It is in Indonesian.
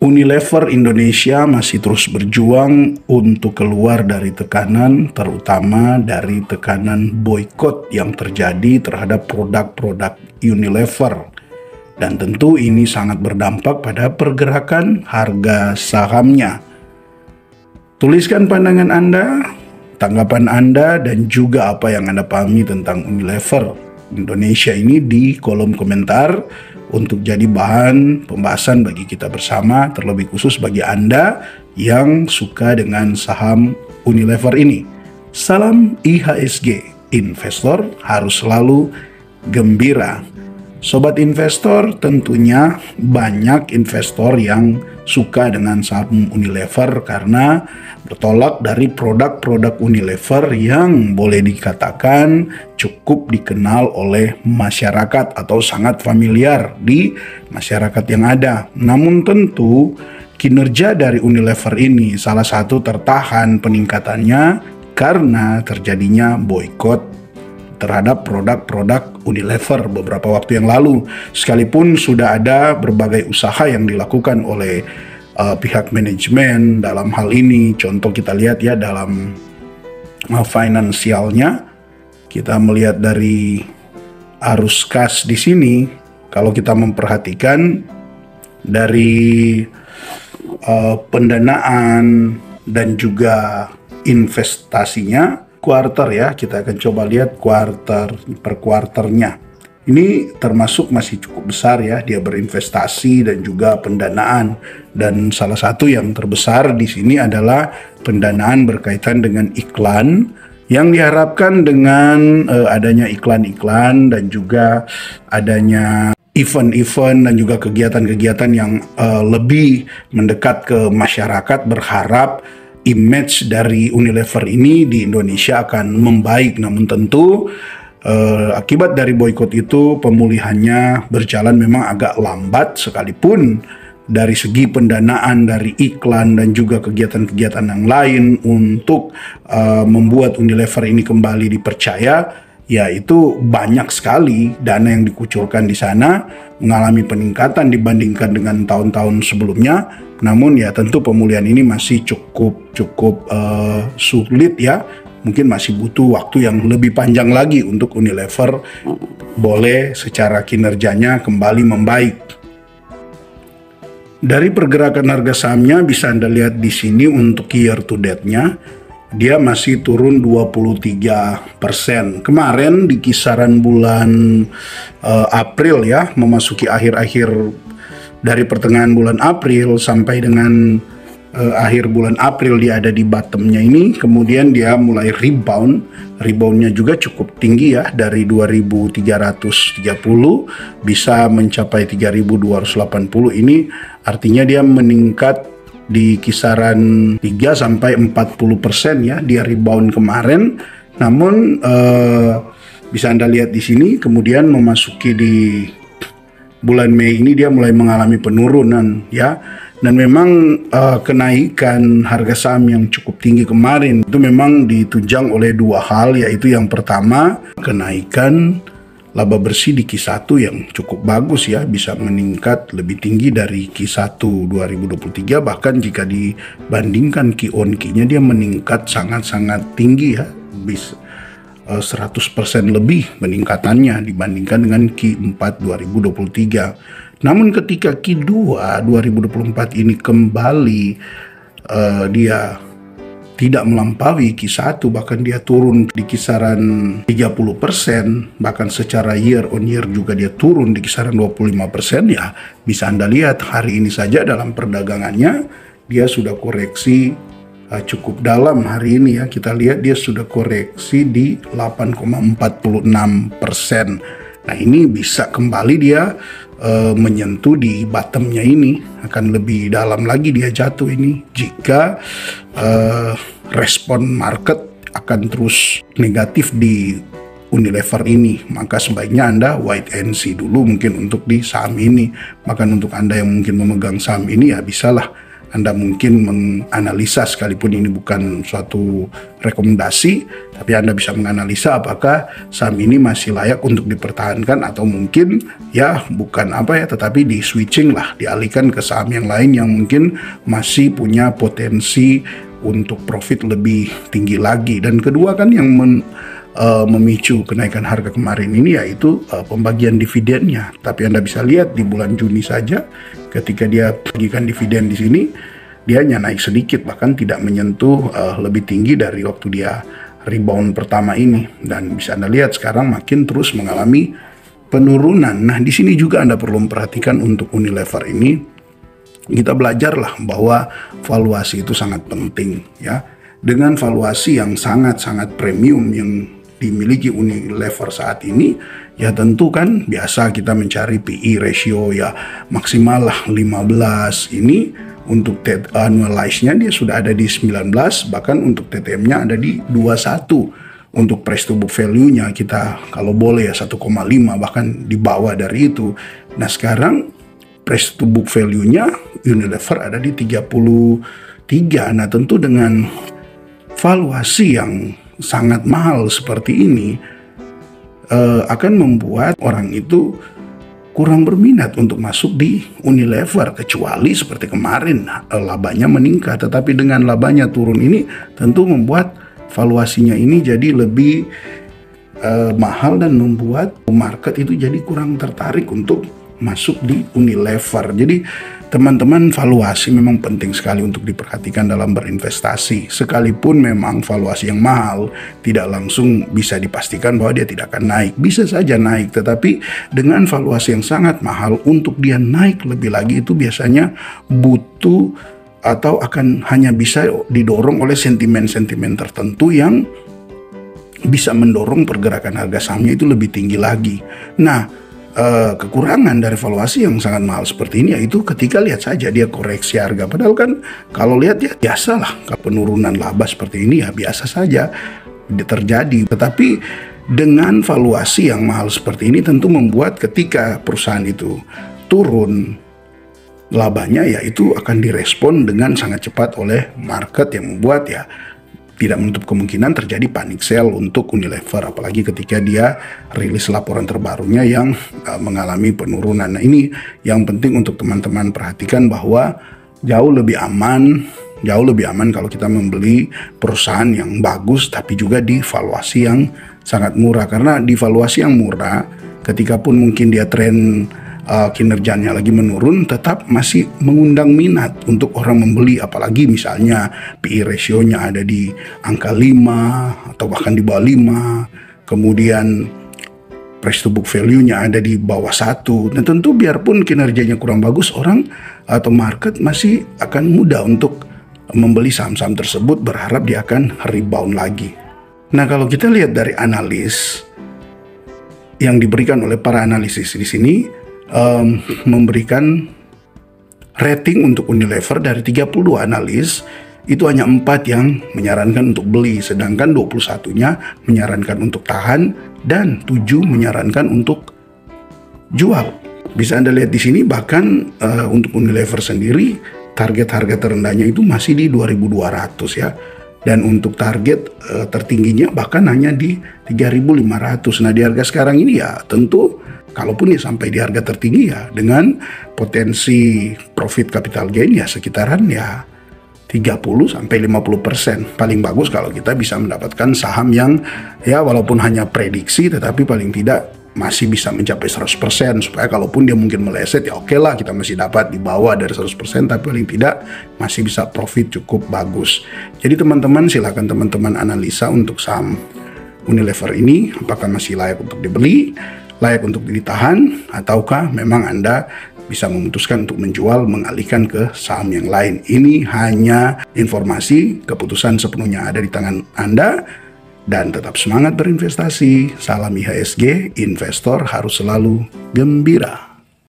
Unilever Indonesia masih terus berjuang untuk keluar dari tekanan, terutama dari tekanan boikot yang terjadi terhadap produk-produk Unilever. Dan tentu ini sangat berdampak pada pergerakan harga sahamnya. Tuliskan pandangan Anda, tanggapan Anda, dan juga apa yang Anda pahami tentang Unilever Indonesia ini di kolom komentar untuk jadi bahan pembahasan bagi kita bersama, terlebih khusus bagi Anda yang suka dengan saham Unilever ini. Salam IHSG, investor harus selalu gembira. Sobat investor, tentunya banyak investor yang suka dengan saham Unilever karena bertolak dari produk-produk Unilever yang boleh dikatakan cukup dikenal oleh masyarakat atau sangat familiar di masyarakat yang ada. Namun tentu kinerja dari Unilever ini salah satu tertahan peningkatannya karena terjadinya boikot terhadap produk-produk Unilever beberapa waktu yang lalu. Sekalipun sudah ada berbagai usaha yang dilakukan oleh pihak manajemen dalam hal ini. Contoh kita lihat ya dalam finansialnya, kita melihat dari arus kas di sini. Kalau kita memperhatikan dari pendanaan dan juga investasinya, kuarter ya, kita akan coba lihat kuarter per kuarternya. Ini termasuk masih cukup besar ya, dia berinvestasi dan juga pendanaan. Dan salah satu yang terbesar di sini adalah pendanaan berkaitan dengan iklan, yang diharapkan dengan adanya iklan-iklan dan juga adanya event-event dan juga kegiatan-kegiatan yang lebih mendekat ke masyarakat, berharap image dari Unilever ini di Indonesia akan membaik. Namun tentu akibat dari boikot itu pemulihannya berjalan memang agak lambat, sekalipun dari segi pendanaan dari iklan dan juga kegiatan-kegiatan yang lain untuk membuat Unilever ini kembali dipercaya, yaitu banyak sekali dana yang dikucurkan di sana, mengalami peningkatan dibandingkan dengan tahun-tahun sebelumnya. Namun ya tentu pemulihan ini masih cukup sulit ya. Mungkin masih butuh waktu yang lebih panjang lagi untuk Unilever boleh secara kinerjanya kembali membaik. Dari pergerakan harga sahamnya bisa Anda lihat di sini untuk year to date-nya, dia masih turun 23%. Kemarin di kisaran bulan April ya, memasuki akhir-akhir dari pertengahan bulan April sampai dengan akhir bulan April dia ada di bottomnya ini, kemudian dia mulai reboundnya juga cukup tinggi ya, dari 2.330 bisa mencapai 3.280. Ini artinya dia meningkat di kisaran 3-40% ya, dia rebound kemarin. Namun bisa Anda lihat di sini, kemudian memasuki di bulan Mei ini dia mulai mengalami penurunan ya. Dan memang kenaikan harga saham yang cukup tinggi kemarin itu memang ditunjang oleh dua hal, yaitu yang pertama kenaikan laba bersih di Q1 yang cukup bagus ya, bisa meningkat lebih tinggi dari Q1 2023, bahkan jika dibandingkan Q on Q-nya dia meningkat sangat-sangat tinggi ya, bisa 100% lebih peningkatannya dibandingkan dengan Q4 2023. Namun ketika Q2 2024 ini kembali dia tidak melampaui Q1, bahkan dia turun di kisaran 30%, bahkan secara year on year juga dia turun di kisaran 25% ya, bisa Anda lihat hari ini saja dalam perdagangannya dia sudah koreksi cukup dalam hari ini ya. Kita lihat dia sudah koreksi di 8,46%. Nah ini bisa kembali dia menyentuh di bottomnya ini, akan lebih dalam lagi dia jatuh ini jika respon market akan terus negatif di Unilever ini. Maka sebaiknya Anda wait and see dulu mungkin untuk di saham ini. Maka untuk Anda yang mungkin memegang saham ini ya bisalah Anda mungkin menganalisa, sekalipun ini bukan suatu rekomendasi, tapi Anda bisa menganalisa apakah saham ini masih layak untuk dipertahankan atau mungkin ya bukan tetapi di switching lah, dialihkan ke saham yang lain yang mungkin masih punya potensi untuk profit lebih tinggi lagi. Dan kedua kan yang memicu kenaikan harga kemarin ini yaitu pembagian dividennya. Tapi Anda bisa lihat di bulan Juni saja ketika dia bagikan dividen di sini, dia hanya naik sedikit, bahkan tidak menyentuh lebih tinggi dari waktu dia rebound pertama ini. Dan bisa Anda lihat sekarang makin terus mengalami penurunan. Nah, di sini juga Anda perlu memperhatikan untuk Unilever ini, kita belajarlah bahwa valuasi itu sangat penting ya. Dengan valuasi yang sangat-sangat premium yang dimiliki Unilever saat ini, ya tentu kan biasa kita mencari PE ratio ya maksimal lah 15. Ini untuk annualize-nya dia sudah ada di 19, bahkan untuk TTM-nya ada di 21. Untuk price to book value-nya kita kalau boleh ya 1,5, bahkan di bawah dari itu. Nah, sekarang price to book value-nya Unilever ada di 33. Nah, tentu dengan valuasi yang sangat mahal seperti ini akan membuat orang itu kurang berminat untuk masuk di Unilever, kecuali seperti kemarin labanya meningkat. Tetapi dengan labanya turun ini tentu membuat valuasinya ini jadi lebih mahal dan membuat market itu jadi kurang tertarik untuk masuk di Unilever. Jadi teman-teman, valuasi memang penting sekali untuk diperhatikan dalam berinvestasi. Sekalipun memang valuasi yang mahal tidak langsung bisa dipastikan bahwa dia tidak akan naik. Bisa saja naik, tetapi dengan valuasi yang sangat mahal, untuk dia naik lebih lagi itu biasanya butuh atau akan hanya bisa didorong oleh sentimen-sentimen tertentu yang bisa mendorong pergerakan harga sahamnya itu lebih tinggi lagi. Nah, kekurangan dari valuasi yang sangat mahal seperti ini yaitu ketika lihat saja dia koreksi harga, padahal kan kalau lihat ya biasalah, penurunan laba seperti ini ya biasa saja terjadi. Tetapi dengan valuasi yang mahal seperti ini tentu membuat ketika perusahaan itu turun labanya ya itu akan direspon dengan sangat cepat oleh market, yang membuat ya tidak menutup kemungkinan terjadi panic sell untuk Unilever, apalagi ketika dia rilis laporan terbarunya yang mengalami penurunan. Nah, ini yang penting untuk teman-teman perhatikan, bahwa jauh lebih aman kalau kita membeli perusahaan yang bagus tapi juga di valuasi yang sangat murah. Karena di valuasi yang murah, ketika pun mungkin dia tren kinerjanya lagi menurun, tetap masih mengundang minat untuk orang membeli. Apalagi misalnya PE ratio-nya ada di angka 5 atau bahkan di bawah 5, kemudian price to book value-nya ada di bawah 1. Dan tentu biarpun kinerjanya kurang bagus, orang atau market masih akan mudah untuk membeli saham-saham tersebut, berharap dia akan rebound lagi. Nah, kalau kita lihat dari analis yang diberikan oleh para analisis di sini, memberikan rating untuk Unilever dari 32 analis, itu hanya 4 yang menyarankan untuk beli, sedangkan 21-nya menyarankan untuk tahan dan 7 menyarankan untuk jual. Bisa Anda lihat di sini, bahkan untuk Unilever sendiri target harga terendahnya itu masih di 2.200 ya. Dan untuk target tertingginya bahkan hanya di 3.500. Nah, di harga sekarang ini ya tentu kalaupun dia sampai di harga tertinggi ya dengan potensi profit capital gain ya sekitaran ya 30-50%. Paling bagus kalau kita bisa mendapatkan saham yang ya walaupun hanya prediksi tetapi paling tidak masih bisa mencapai 100%, supaya kalaupun dia mungkin meleset ya oke lah, kita masih dapat di bawah dari 100%, tapi paling tidak masih bisa profit cukup bagus. Jadi teman-teman, silakan teman-teman analisa untuk saham Unilever ini apakah masih layak untuk dibeli, layak untuk ditahan, ataukah memang Anda bisa memutuskan untuk menjual, mengalihkan ke saham yang lain. Ini hanya informasi, keputusan sepenuhnya ada di tangan Anda. Dan tetap semangat berinvestasi. Salam IHSG, investor harus selalu gembira.